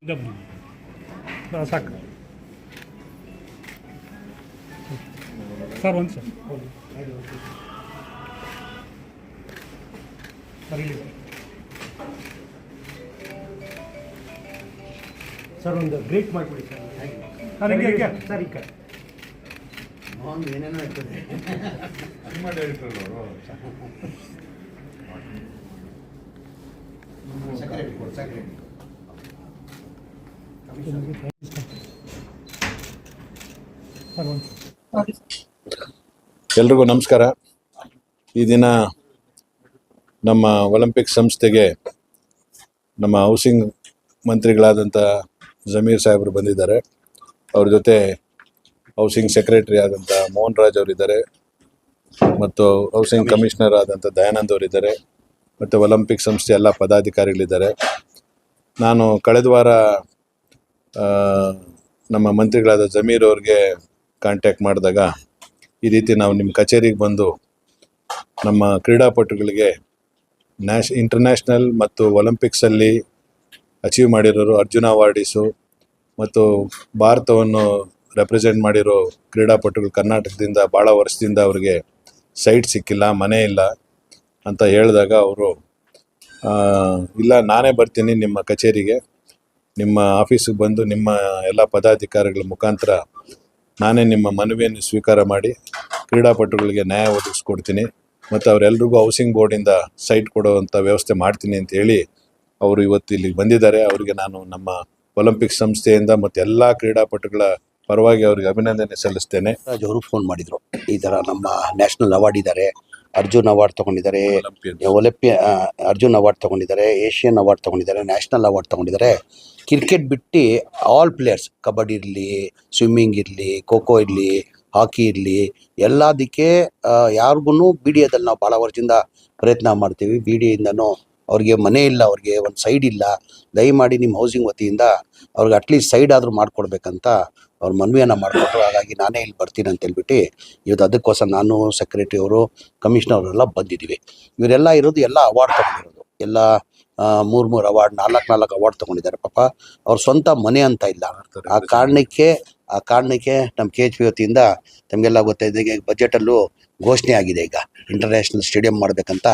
ಸಾಕು ಸರ್. ಒಂದು ಸರ್ ಒಂದು ಗ್ರೇಟ್ ಮಾಡಿಬಿಡಿ ಸರ್. ಸರ್ ಈ ಕಡೆ ಏನೇನೋ ಇರ್ತದೆ. ಎಲ್ರಿಗೂ ನಮಸ್ಕಾರ. ಈ ದಿನ ನಮ್ಮ ಒಲಿಂಪಿಕ್ ಸಂಸ್ಥೆಗೆ ನಮ್ಮ ಹೌಸಿಂಗ್ ಮಂತ್ರಿಗಳಾದಂಥ ಜಮೀರ್ ಸಾಹೇಬರು ಬಂದಿದ್ದಾರೆ. ಅವ್ರ ಜೊತೆ ಹೌಸಿಂಗ್ ಸೆಕ್ರೆಟರಿ ಆದಂಥ ಮೋಹನ್ ರಾಜ್ ಅವರಿದ್ದಾರೆ, ಮತ್ತು ಹೌಸಿಂಗ್ ಕಮಿಷನರ್ ಆದಂಥ ದಯಾನಂದ್ ಅವರಿದ್ದಾರೆ, ಮತ್ತು ಒಲಿಂಪಿಕ್ ಸಂಸ್ಥೆ ಎಲ್ಲ ಪದಾಧಿಕಾರಿಗಳಿದ್ದಾರೆ. ನಾನು ಕಳೆದ ವಾರ ನಮ್ಮ ಮಂತ್ರಿಗಳಾದ ಜಮೀರ್ ಅವ್ರಿಗೆ ಕಾಂಟ್ಯಾಕ್ಟ್ ಮಾಡಿದಾಗ ಈ ರೀತಿ ನಾವು ನಿಮ್ಮ ಕಚೇರಿಗೆ ಬಂದು ನಮ್ಮ ಕ್ರೀಡಾಪಟುಗಳಿಗೆ ಇಂಟರ್ನ್ಯಾಷನಲ್ ಮತ್ತು ಒಲಿಂಪಿಕ್ಸಲ್ಲಿ ಅಚೀವ್ ಮಾಡಿರೋರು ಅರ್ಜುನ ಅವಾರ್ಡೀಸು ಮತ್ತು ಭಾರತವನ್ನು ರೆಪ್ರೆಸೆಂಟ್ ಮಾಡಿರೋ ಕ್ರೀಡಾಪಟುಗಳು ಕರ್ನಾಟಕದಿಂದ ಭಾಳ ವರ್ಷದಿಂದ ಅವ್ರಿಗೆ ಸೈಟ್ ಸಿಕ್ಕಿಲ್ಲ, ಮನೆ ಇಲ್ಲ ಅಂತ ಹೇಳಿದಾಗ ಅವರು ಇಲ್ಲ ನಾನೇ ಬರ್ತೀನಿ ನಿಮ್ಮ ಕಚೇರಿಗೆ, ನಿಮ್ಮ ಆಫೀಸಿಗೆ ಬಂದು ನಿಮ್ಮ ಎಲ್ಲ ಪದಾಧಿಕಾರಿಗಳ ಮುಖಾಂತರ ನಾನೇ ನಿಮ್ಮ ಮನವಿಯನ್ನು ಸ್ವೀಕಾರ ಮಾಡಿ ಕ್ರೀಡಾಪಟುಗಳಿಗೆ ನ್ಯಾಯ ಒದಗಿಸ್ಕೊಡ್ತೀನಿ ಮತ್ತು ಅವರೆಲ್ರಿಗೂ ಹೌಸಿಂಗ್ ಬೋರ್ಡಿಂದ ಸೈಟ್ ಕೊಡುವಂಥ ವ್ಯವಸ್ಥೆ ಮಾಡ್ತೀನಿ ಅಂತ ಹೇಳಿ ಅವರು ಇವತ್ತು ಇಲ್ಲಿಗೆ ಬಂದಿದ್ದಾರೆ. ಅವರಿಗೆ ನಾನು ನಮ್ಮ ಒಲಿಂಪಿಕ್ ಸಂಸ್ಥೆಯಿಂದ ಮತ್ತು ಎಲ್ಲ ಕ್ರೀಡಾಪಟುಗಳ ಪರವಾಗಿ ಅವರಿಗೆ ಅಭಿನಂದನೆ ಸಲ್ಲಿಸ್ತೇನೆ. ಅವರು ಫೋನ್ ಮಾಡಿದರು, ಈ ಥರ ನಮ್ಮ ನ್ಯಾಷನಲ್ ಅವಾರ್ಡ್ ಇದ್ದಾರೆ, ಅರ್ಜುನ್ ಅವಾರ್ಡ್ ತೊಗೊಂಡಿದ್ದಾರೆ, ಅರ್ಜುನ್ ಅವಾರ್ಡ್ ತೊಗೊಂಡಿದ್ದಾರೆ, ಏಷ್ಯನ್ ಅವಾರ್ಡ್ ತೊಗೊಂಡಿದ್ದಾರೆ, ನ್ಯಾಷನಲ್ ಅವಾರ್ಡ್ ತೊಗೊಂಡಿದ್ದಾರೆ. ಕ್ರಿಕೆಟ್ ಬಿಟ್ಟು ಆಲ್ ಪ್ಲೇಯರ್ಸ್, ಕಬಡ್ಡಿ ಇರಲಿ, ಸ್ವಿಮ್ಮಿಂಗ್ ಇರಲಿ, ಖೋ ಖೋ ಇರಲಿ, ಹಾಕಿ ಇರಲಿ, ಎಲ್ಲದಕ್ಕೆ ಯಾರಿಗೂ ಬಿ ಡಿ ಎದಲ್ಲಿ ನಾವು ಭಾಳ ವರ್ಷದಿಂದ ಪ್ರಯತ್ನ ಮಾಡ್ತೀವಿ. ಬಿ ಡಿ ಇಂದನೂ ಅವ್ರಿಗೆ ಮನೆ ಇಲ್ಲ, ಅವ್ರಿಗೆ ಒಂದು ಸೈಡ್ ಇಲ್ಲ, ದಯಮಾಡಿ ನಿಮ್ಮ ಹೌಸಿಂಗ್ ವತಿಯಿಂದ ಅವ್ರಿಗೆ ಅಟ್ಲೀಸ್ಟ್ ಸೈಡ್ ಆದರೂ ಮಾಡಿಕೊಡ್ಬೇಕಂತ ಅವ್ರ ಮನವಿಯನ್ನು ಮಾಡಿಕೊಟ್ರು. ಹಾಗಾಗಿ ನಾನೇ ಇಲ್ಲಿ ಬರ್ತೀನಿ ಅಂತ ಹೇಳ್ಬಿಟ್ಟು ಇವತ್ತು ಅದಕ್ಕೋಸ್ಕರ ನಾನು, ಸೆಕ್ರೆಟರಿ ಅವರು, ಕಮಿಷನರ್ ಅವರೆಲ್ಲ ಬಂದಿದ್ದೀವಿ. ಇವರೆಲ್ಲ ಇರೋದು ಎಲ್ಲ ಅವಾರ್ಡ್ ತೊಗೊಂಡಿರೋದು, ಎಲ್ಲ 3 ಅವಾರ್ಡ್, 4 ಅವಾರ್ಡ್ ತೊಗೊಂಡಿದ್ದಾರೆ. ಪಾಪ ಅವ್ರ ಸ್ವಂತ ಮನೆ ಅಂತ ಇಲ್ಲ. ಆ ಕಾರಣಕ್ಕೆ ನಮ್ಮ KHP ವತಿಯಿಂದ ತಮಗೆಲ್ಲ ಗೊತ್ತಾಯಿದೆ, ಬಜೆಟಲ್ಲೂ ಘೋಷಣೆ ಆಗಿದೆ. ಈಗ ಇಂಟರ್ನ್ಯಾಷನಲ್ ಸ್ಟೇಡಿಯಂ ಮಾಡಬೇಕಂತ,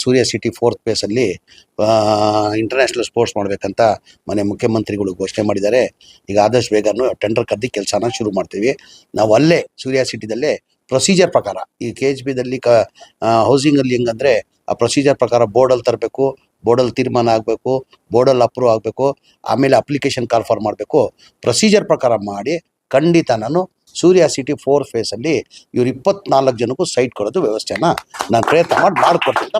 ಸೂರ್ಯ ಸಿಟಿ 4th ಫೇಸಲ್ಲಿ ಇಂಟರ್ನ್ಯಾಷನಲ್ ಸ್ಪೋರ್ಟ್ಸ್ ಮಾಡಬೇಕಂತ ಮನೆ ಮುಖ್ಯಮಂತ್ರಿಗಳು ಘೋಷಣೆ ಮಾಡಿದ್ದಾರೆ. ಈಗ ಆದಷ್ಟು ಬೇಗನೂ ಟೆಂಡರ್ ಕರೆದು ಕೆಲಸನ ಶುರು ಮಾಡ್ತೀವಿ. ನಾವು ಅಲ್ಲೇ ಸೂರ್ಯ ಸಿಟಿದಲ್ಲೇ ಪ್ರೊಸೀಜರ್ ಪ್ರಕಾರ, ಈ KHPದಲ್ಲಿ ಹೌಸಿಂಗಲ್ಲಿ ಹೆಂಗಂದರೆ ಆ ಪ್ರೊಸೀಜರ್ ಪ್ರಕಾರ ಬೋರ್ಡಲ್ಲಿ ತರಬೇಕು, ಬೋರ್ಡಲ್ಲಿ ತೀರ್ಮಾನ ಆಗಬೇಕು, ಬೋರ್ಡಲ್ಲಿ ಅಪ್ರೂವ್ ಆಗಬೇಕು, ಆಮೇಲೆ ಅಪ್ಲಿಕೇಶನ್ ಕಾಲ್ ಫಾರ್ ಮಾಡಬೇಕು. ಪ್ರೊಸೀಜರ್ ಪ್ರಕಾರ ಮಾಡಿ ಖಂಡಿತ ನಾನು ಸೂರ್ಯ ಸಿಟಿ 4th ಫೇಸಲ್ಲಿ ಇವ್ರು 24 ಜನಕ್ಕೂ ಸೈಟ್ ಕೊಡೋದು ವ್ಯವಸ್ಥೆನ ನಾನು ಪ್ರಯತ್ನ ಮಾಡಿಕೊಡ್ತೀನಿ.